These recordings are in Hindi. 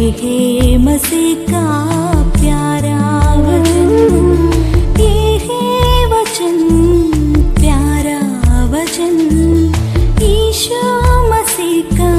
है मसीह का प्यारा वचन, ये है वचन, प्यारा वचन, यीशु मसीह का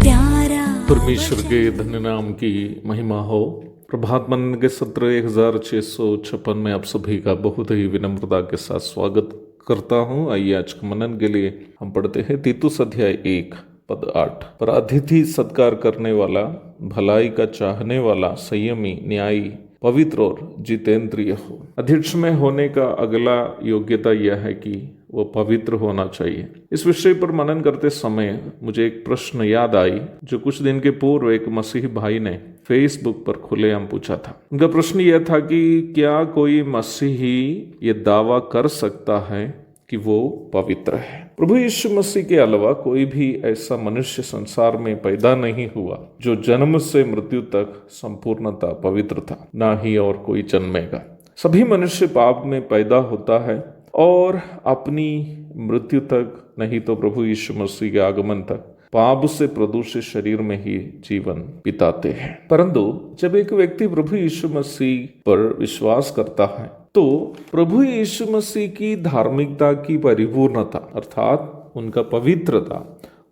प्यारा। परमेश्वर के धन्य नाम की महिमा हो। प्रभात मन के सत्र 1656 में आप सभी का बहुत ही विनम्रता के साथ स्वागत करता हूँ। आइए आज के मनन के लिए हम पढ़ते हैं तीतुस अध्याय 1 पद 8। पर अतिथि सत्कार करने वाला, भलाई का चाहने वाला, संयमी, न्यायी, पवित्र और जितेंद्रिय हो। अध्यक्ष में होने का अगला योग्यता यह है कि वो पवित्र होना चाहिए। इस विषय पर मनन करते समय मुझे एक प्रश्न याद आई जो कुछ दिन के पूर्व एक मसीही भाई ने फेसबुक पर खुलेआम पूछा था। उनका प्रश्न यह था कि क्या कोई मसीही ये दावा कर सकता है कि वो पवित्र है? प्रभु यीशु मसीह के अलावा कोई भी ऐसा मनुष्य संसार में पैदा नहीं हुआ जो जन्म से मृत्यु तक संपूर्णता पवित्र था, ना ही और कोई जन्मेगा। सभी मनुष्य पाप में पैदा होता है और अपनी मृत्यु तक, नहीं तो प्रभु यीशु मसीह के आगमन तक, पाप से प्रदूषित शरीर में ही जीवन बिताते हैं। परंतु जब एक व्यक्ति प्रभु यीशु मसीह पर विश्वास करता है तो प्रभु यीशु मसीह की धार्मिकता की परिपूर्णता अर्थात उनका पवित्रता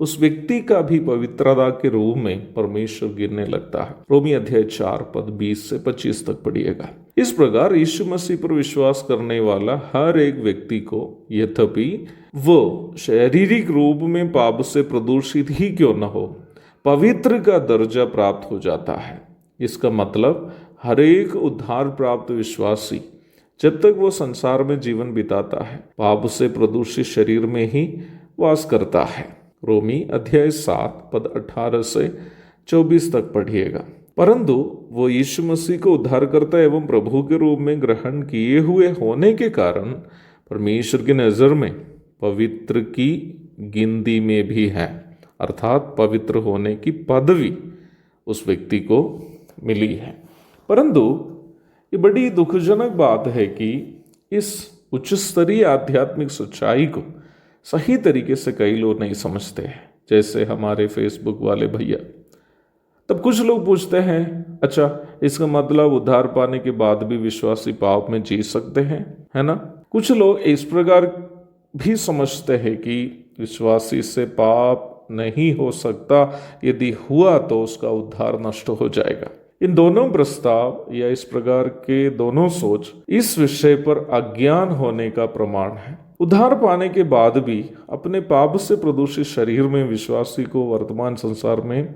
उस व्यक्ति का भी पवित्रता के रूप में परमेश्वर गिरने लगता है। रोमी अध्याय 4 पद 20 से 25 तक पढ़िएगा। इस प्रकार यीशु मसीह पर विश्वास करने वाला हर एक व्यक्ति को, यद्यपि वो शारीरिक रूप में पाप से प्रदूषित ही क्यों न हो, पवित्र का दर्जा प्राप्त हो जाता है। इसका मतलब हर एक उद्धार प्राप्त विश्वासी जब तक वो संसार में जीवन बिताता है, पाप से प्रदूषित शरीर में ही वास करता है। रोमी अध्याय 7 पद 18 से 24 तक पढ़िएगा। परंतु वो यीशु मसीह को उद्धारकर्ता एवं प्रभु के रूप में ग्रहण किए हुए होने के कारण परमेश्वर की नज़र में पवित्र की गिनती में भी है, अर्थात पवित्र होने की पदवी उस व्यक्ति को मिली है। परंतु ये बड़ी दुखजनक बात है कि इस उच्च स्तरीय आध्यात्मिक सच्चाई को सही तरीके से कई लोग नहीं समझते हैं, जैसे हमारे फेसबुक वाले भैया। तब कुछ लोग पूछते हैं, अच्छा इसका मतलब उद्धार पाने के बाद भी विश्वासी पाप में जी सकते हैं, है ना? कुछ लोग इस प्रकार भी समझते हैं कि विश्वासी से पाप नहीं हो सकता, यदि हुआ तो उसका उद्धार नष्ट हो जाएगा। इन दोनों प्रस्ताव या इस प्रकार के दोनों सोच इस विषय पर अज्ञान होने का प्रमाण है। उद्धार पाने के बाद भी अपने पाप से प्रदूषित शरीर में विश्वासी को वर्तमान संसार में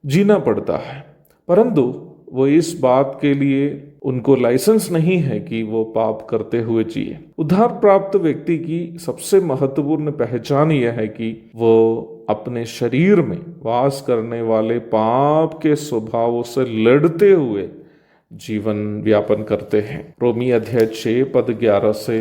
जीना पड़ता है, परंतु वो इस बात के लिए उनको लाइसेंस नहीं है कि वो पाप करते हुए जिए। उद्धार प्राप्त व्यक्ति की सबसे महत्वपूर्ण पहचान यह है कि वो अपने शरीर में वास करने वाले पाप के स्वभावों से लड़ते हुए जीवन व्यापन करते हैं। रोमी अध्याय 6 पद 11 से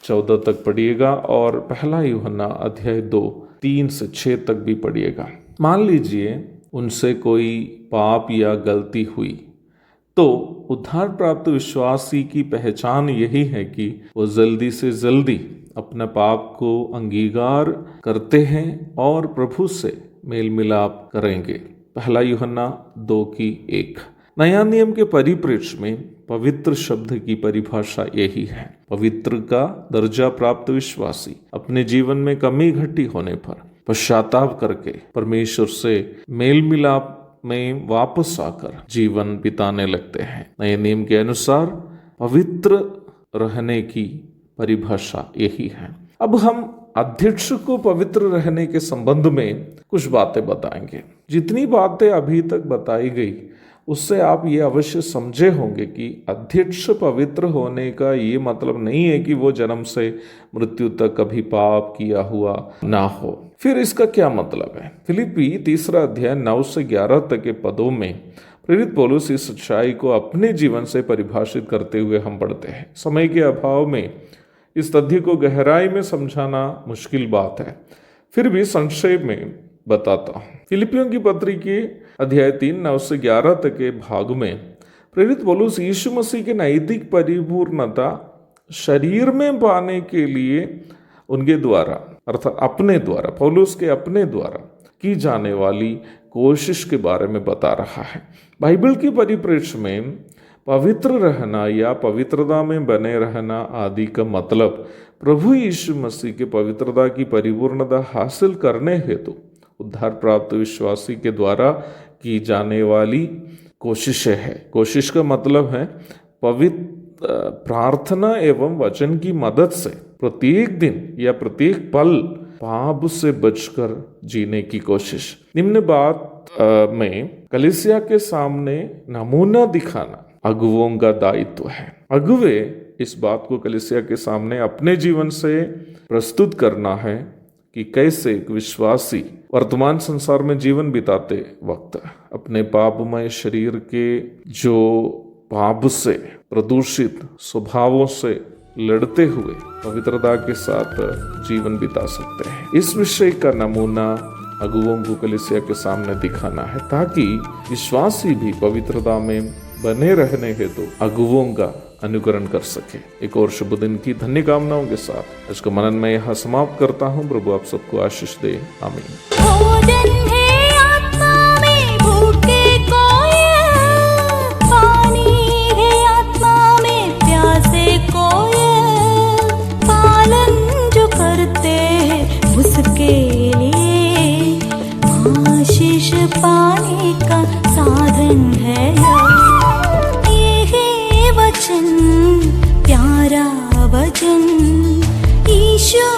14 तक पढ़िएगा और पहला यूहन्ना अध्याय 2 3 से 6 तक भी पढ़िएगा। मान लीजिए उनसे कोई पाप या गलती हुई तो उद्धार प्राप्त विश्वासी की पहचान यही है कि वो जल्दी से जल्दी अपने पाप को अंगीकार करते हैं और प्रभु से मेल मिलाप करेंगे। पहला यूहन्ना 2:1। नया नियम के परिप्रेक्ष्य में पवित्र शब्द की परिभाषा यही है। पवित्र का दर्जा प्राप्त विश्वासी अपने जीवन में कमी घटी होने पर पश्चाताप करके परमेश्वर से मेल मिलाप में वापस आकर जीवन बिताने लगते हैं। नए नियम के अनुसार पवित्र रहने की परिभाषा यही है। अब हम अध्यक्ष को पवित्र रहने के संबंध में कुछ बातें बताएंगे। जितनी बातें अभी तक बताई गई उससे आप ये अवश्य समझे होंगे कि अध्यक्ष पवित्र होने का ये मतलब नहीं है कि वो जन्म से मृत्यु तक कभी पाप किया हुआ ना हो। फिर इसका क्या मतलब है? फिलिप्पी 3 अध्याय 9 से 11 तक के पदों में प्रेरित पौलुस इस सच्चाई को अपने जीवन से परिभाषित करते हुए हम पढ़ते हैं। समय के अभाव में इस तथ्य को गहराई में समझाना मुश्किल बात है, फिर भी संक्षेप में बताता हूँ। फिलिपियों की पत्री के अध्याय 3 9 से 11 तक के भाग में प्रेरित पौलुस यीशु मसीह की नैतिक परिपूर्णता शरीर में पाने के लिए उनके द्वारा अर्थात अपने द्वारा, पौलुस के अपने द्वारा की जाने वाली कोशिश के बारे में बता रहा है। बाइबल के परिप्रेक्ष्य में पवित्र रहना या पवित्रता में बने रहना आदि का मतलब प्रभु यीशु मसीह के पवित्रता की परिपूर्णता हासिल करने हेतु उद्धार प्राप्त विश्वासी के द्वारा की जाने वाली कोशिशें है। कोशिश का मतलब है पवित्र प्रार्थना एवं वचन की मदद से प्रत्येक दिन या प्रत्येक पल पाप से बचकर जीने की कोशिश। निम्न बात में कलीसिया के सामने नमूना दिखाना अगुवों का दायित्व है। अगुवे इस बात को कलीसिया के सामने अपने जीवन से प्रस्तुत करना है कि कैसे एक विश्वासी वर्तमान संसार में जीवन बिताते वक्त अपने पापमय शरीर के जो पाप से प्रदूषित स्वभावों से लड़ते हुए पवित्रता के साथ जीवन बिता सकते हैं। इस विषय का नमूना अगुवों को कलीसिया के सामने दिखाना है ताकि विश्वासी भी पवित्रता में बने रहने हेतु अगुवों का अनुकरण कर सके। एक और शुभ दिन की धन्य कामनाओं के साथ आज का मनन मैं यहाँ समाप्त करता हूँ। प्रभु आप सबको आशीष दे। आमीन। भोजन है आत्मा में भूखे कोय, पानी है आत्मा में प्यासे कोय, पालन जो करते हैं उसके लिए आशीष पाने का साधन है। ये है वचन, प्यारा वचन, ईशो